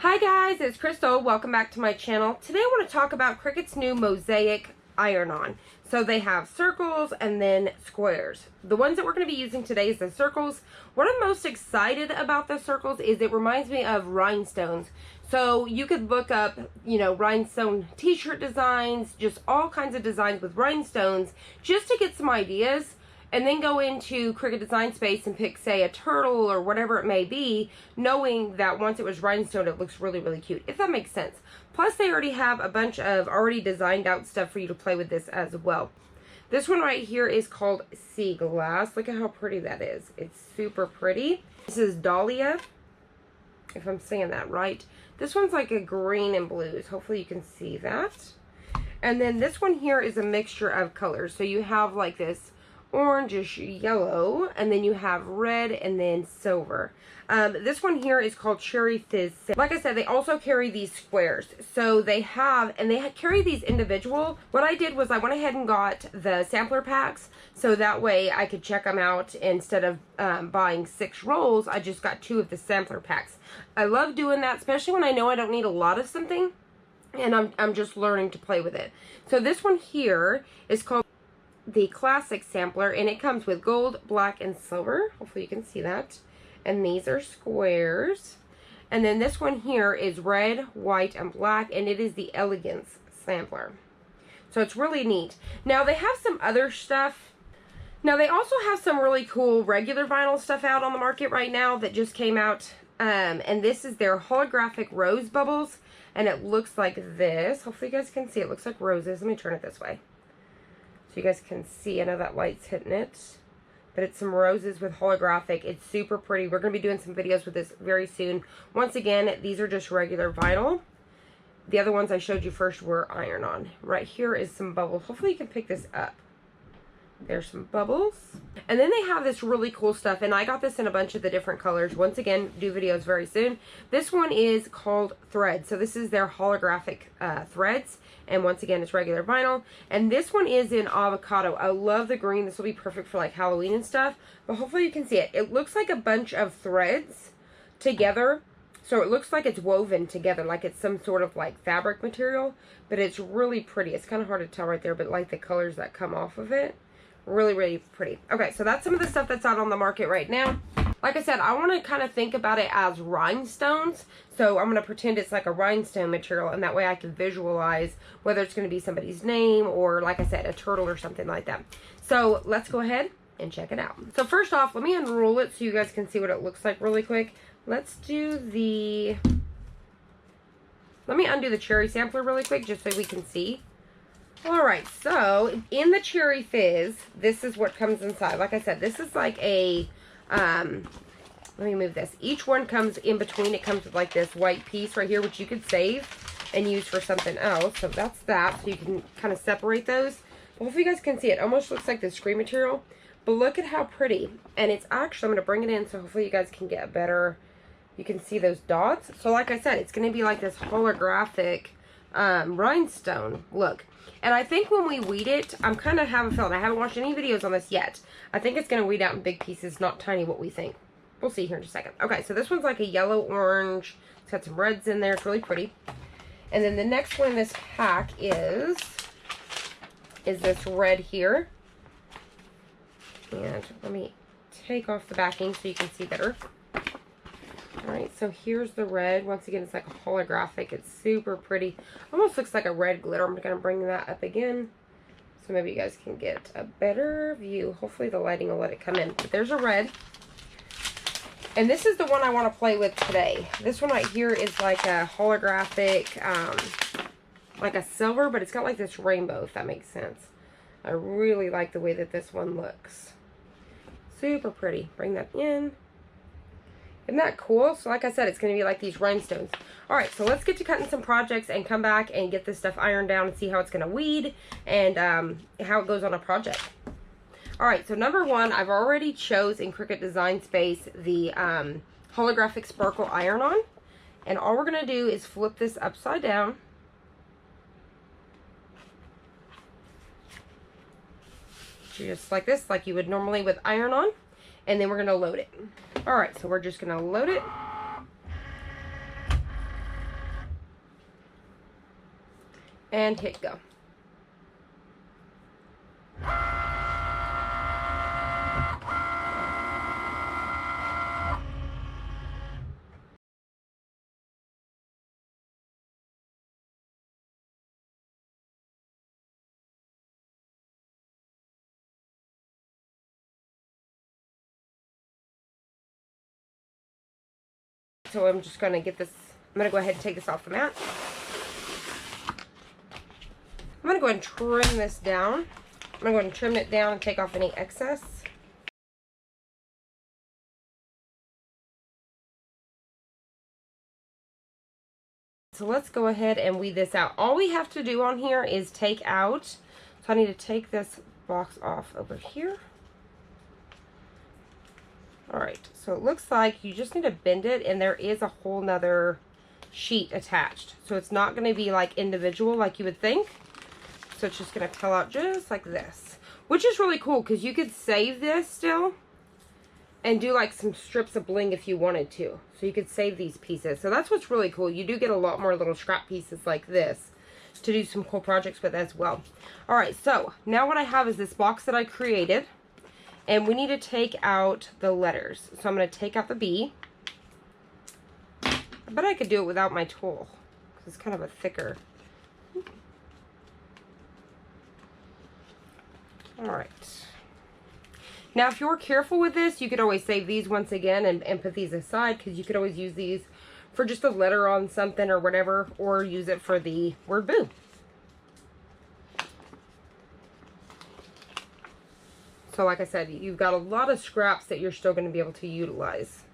Hi guys, it's Crystal. Welcome back to my channel. Today I want to talk about Cricut's new Mosaic iron-on. So they have circles and then squares. The ones that we're going to be using today is the circles. What I'm most excited about the circles is it reminds me of rhinestones. So you could look up, rhinestone t-shirt designs, just all kinds of designs with rhinestones, just to get some ideas. And then go into Cricut Design Space and pick, say, a turtle or whatever it may be, knowing that once it was rhinestone, it looks really, really cute, if that makes sense. Plus, they already have a bunch of already designed out stuff for you to play with this as well. This one right here is called Sea Glass. Look at how pretty that is. It's super pretty. This is Dahlia, if I'm saying that right. This one's like a green and blues. Hopefully you can see that. And then this one here is a mixture of colors. So you have like this orangish yellow, and then you have red and then silver. This one here is called Cherry Fizz. Like I said, they also carry these squares. So they have, and they carry these individual. What I did was I went ahead and got the sampler packs, so that way I could check them out. Instead of buying 6 rolls, I just got 2 of the sampler packs. I love doing that, especially when I know I don't need a lot of something, and I'm just learning to play with it. So this one here is called the Classic Sampler, and it comes with gold, black, and silver. Hopefully you can see that. And these are squares. And then this one here is red, white, and black, and it is the Elegance Sampler. So it's really neat. Now they have some other stuff. Now they also have some really cool regular vinyl stuff out on the market right now that just came out. And this is their holographic rose bubbles, and it looks like this. Hopefully you guys can see. It looks like roses. Let me turn it this way so you guys can see. I know that light's hitting it, but it's some roses with holographic. It's super pretty. We're going to be doing some videos with this very soon. Once again, these are just regular vinyl. The other ones I showed you first were iron-on. Right here is some bubbles. Hopefully you can pick this up. There's some bubbles. And then they have this really cool stuff, and I got this in a bunch of the different colors. Once again, do videos very soon. This one is called Thread. So this is their holographic threads. And once again, it's regular vinyl. And this one is in avocado. I love the green. This will be perfect for like Halloween and stuff. But hopefully you can see it. It looks like a bunch of threads together. So it looks like it's woven together, like it's some sort of like fabric material. But it's really pretty. It's kind of hard to tell right there, but like the colors that come off of it. Really, really pretty. Okay, so that's some of the stuff that's out on the market right now. Like I said, I want to kind of think about it as rhinestones. So I'm going to pretend it's like a rhinestone material, and that way I can visualize whether it's going to be somebody's name or, like I said, a turtle or something like that. So let's go ahead and check it out. So first off, let me unroll it so you guys can see what it looks like really quick. Let's do the... Let me undo the cherry sampler really quick just so we can see. Alright, so in the Cherry Fizz, this is what comes inside. Like I said, this is like a, let me move this. Each one comes in between. It comes with like this white piece right here, which you could save and use for something else. So that's that. So you can kind of separate those. But hopefully you guys can see it. It almost looks like the screen material. But look at how pretty. And it's actually, I'm going to bring it in so hopefully you guys can get a better, you can see those dots. So like I said, it's going to be like this holographic rhinestone look. And I think when we weed it, I'm kind of have a feeling, I haven't watched any videos on this yet. I think it's going to weed out in big pieces, not tiny, what we think. We'll see here in just a second. Okay, so this one's like a yellow-orange. It's got some reds in there. It's really pretty. And then the next one in this pack is this red here. And let me take off the backing so you can see better. Alright, so here's the red. Once again, it's like a holographic. It's super pretty. Almost looks like a red glitter. I'm going to bring that up again so maybe you guys can get a better view. Hopefully the lighting will let it come in. But there's a red. And this is the one I want to play with today. This one right here is like a holographic, like a silver, but it's got like this rainbow, if that makes sense. I really like the way that this one looks. Super pretty. Bring that in. Isn't that cool? So like I said, it's going to be like these rhinestones. Alright, so let's get to cutting some projects and come back and get this stuff ironed down and see how it's going to weed and how it goes on a project. Alright, so number one, I've already chose in Cricut Design Space the holographic sparkle iron-on. And all we're going to do is flip this upside down. Just like this, like you would normally with iron-on. And then we're going to load it. Alright, so we're just going to load it. and hit go. So I'm just going to get this, I'm going to go ahead and take this off the mat. I'm going to go ahead and trim this down. I'm going to go ahead and trim it down and take off any excess. So let's go ahead and weed this out. All we have to do on here is take out, so I need to take this box off over here. Alright, so it looks like you just need to bend it, and there is a whole nother sheet attached. So it's not going to be like individual like you would think. So it's just going to peel out just like this. Which is really cool because you could save this still and do like some strips of bling if you wanted to. So you could save these pieces. So that's what's really cool. You do get a lot more little scrap pieces like this to do some cool projects with as well. Alright, so now what I have is this box that I created. And we need to take out the letters. So I'm going to take out the B. I bet I could do it without my tool, because it's kind of a thicker. Alright. Now if you're careful with this, you could always save these once again and put these aside, because you could always use these for just a letter on something or whatever, or use it for the word boo. So like I said, you've got a lot of scraps that you're still going to be able to utilize.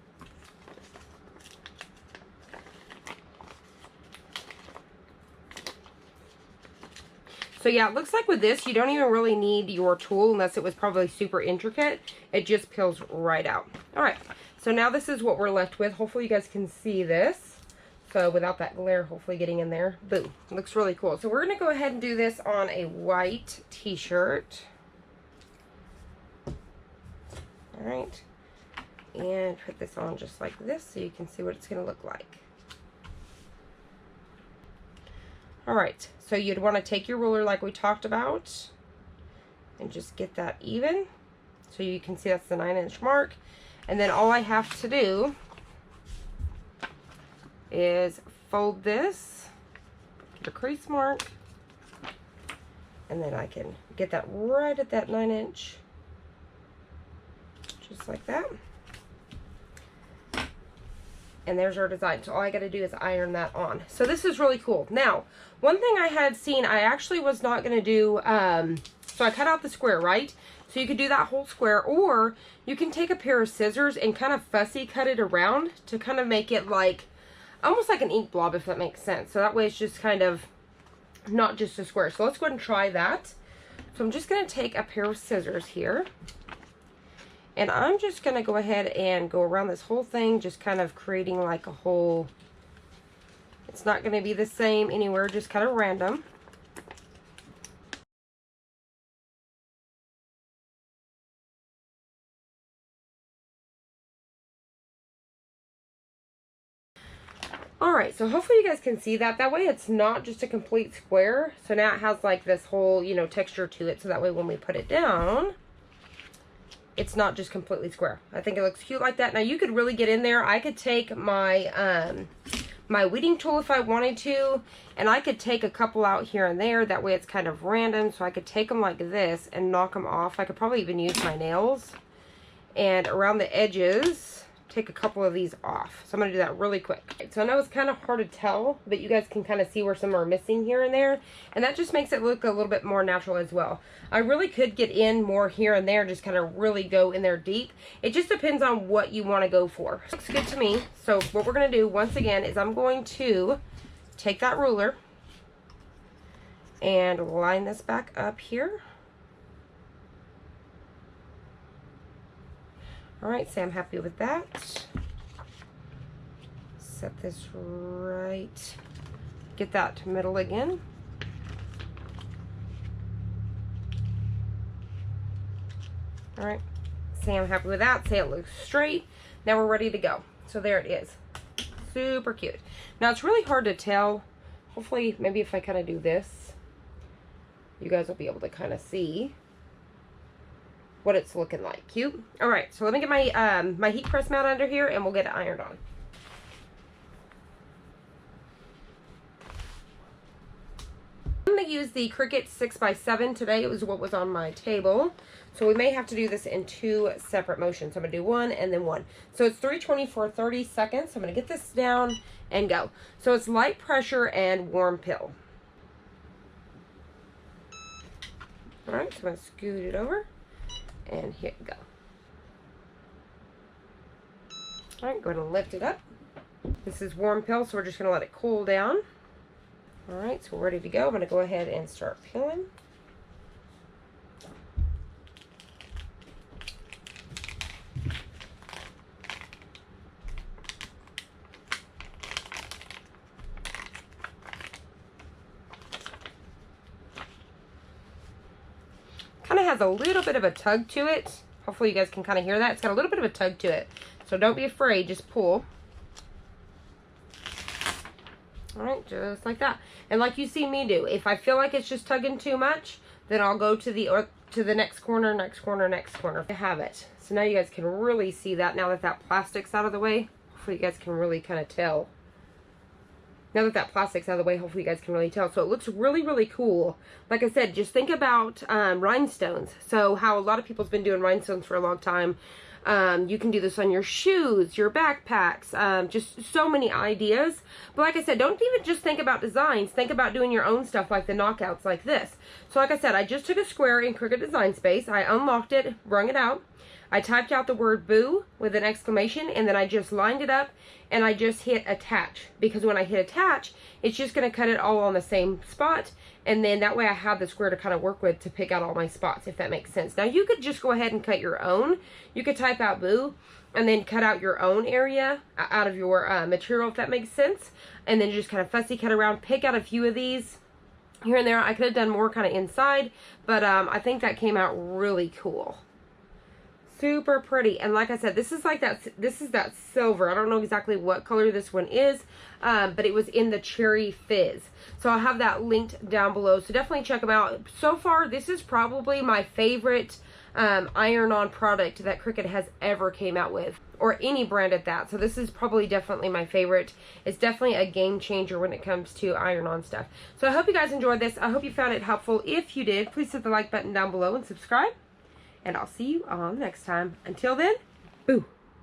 So yeah, it looks like with this, you don't even really need your tool unless it was probably super intricate. It just peels right out. Alright, so now this is what we're left with. Hopefully you guys can see this. So without that glare hopefully getting in there. Boom. It looks really cool. So we're going to go ahead and do this on a white t-shirt. Alright, and put this on just like this so you can see what it's going to look like. Alright, so you'd want to take your ruler like we talked about and just get that even so you can see that's the 9-inch mark. And then all I have to do is fold this, get a crease mark, and then I can get that right at that 9-inch. Just like that. And there's our design. So all I got to do is iron that on. So this is really cool. Now, one thing I had seen, I actually was not going to do, so I cut out the square, right? So you could do that whole square, or you can take a pair of scissors and kind of fussy cut it around to kind of make it like, almost like an ink blob, if that makes sense. So that way it's just kind of not just a square. So let's go ahead and try that. So I'm just going to take a pair of scissors here. And I'm just going to go ahead and go around this whole thing, just kind of creating like a whole, it's not going to be the same anywhere, just kind of random. Alright, so hopefully you guys can see that. That way it's not just a complete square. So now it has like this whole, you know, texture to it. So that way when we put it down, it's not just completely square. I think it looks cute like that. Now you could really get in there. I could take my my weeding tool if I wanted to, and I could take a couple out here and there. That way it's kind of random. So I could take them like this and knock them off. I could probably even use my nails. And around the edges, take a couple of these off. So I'm going to do that really quick. So I know it's kind of hard to tell, but you guys can kind of see where some are missing here and there. And that just makes it look a little bit more natural as well. I really could get in more here and there, just kind of really go in there deep. It just depends on what you want to go for. Looks good to me. So what we're going to do once again is I'm going to take that ruler and line this back up here. Alright, say I'm happy with that. Set this right. Get that to middle again. Alright, say I'm happy with that. Say it looks straight. Now we're ready to go. So there it is. Super cute. Now it's really hard to tell. Hopefully, maybe if I kind of do this. you guys will be able to kind of see what it's looking like. Cute. All right, so let me get my my heat press mat under here and we'll get it ironed on. I'm going to use the Cricut 6x7 today. It was what was on my table. So we may have to do this in 2 separate motions. I'm going to do 1 and then 1. So it's 320 for 30 seconds. I'm going to get this down and go. So it's light pressure and warm pill. All right, so I'm going to scoot it over and here we go. All right, go ahead and lift it up. This is warm pill, so we're just going to let it cool down. All right, so we're ready to go. I'm going to go ahead and start peeling. Kind of has a little bit of a tug to it. Hopefully you guys can kind of hear that. It's got a little bit of a tug to it. So don't be afraid, just pull. All right, just like that. And like you see me do, if I feel like it's just tugging too much, then I'll go to the next corner, next corner, next corner to have it. So now you guys can really see that now that that plastic's out of the way. Hopefully you guys can really kind of tell. Now that that plastic's out of the way, hopefully you guys can really tell. So it looks really, really cool. Like I said, just think about rhinestones. So how a lot of people's been doing rhinestones for a long time. You can do this on your shoes, your backpacks, just so many ideas. But like I said, don't even just think about designs. Think about doing your own stuff like the knockouts like this. So like I said, I just took a square in Cricut Design Space. I unlocked it, wrung it out. I typed out the word boo with an exclamation, and then I just lined it up and I just hit attach, because when I hit attach, it's just going to cut it all on the same spot, and then that way I have the square to kind of work with to pick out all my spots, if that makes sense. Now you could just go ahead and cut your own. You could type out boo and then cut out your own area out of your material, if that makes sense, and then just kind of fussy cut around, pick out a few of these here and there. I could have done more kind of inside, but I think that came out really cool. Super pretty. And like I said, this is like that, this is that silver. I don't know exactly what color this one is, but it was in the Cherry Fizz. So I'll have that linked down below. So definitely check them out. So far, this is probably my favorite iron-on product that Cricut has ever came out with, or any brand at that. So this is probably definitely my favorite. It's definitely a game changer when it comes to iron-on stuff. So I hope you guys enjoyed this. I hope you found it helpful. If you did, please hit the like button down below and subscribe. And I'll see you all next time. Until then, boo.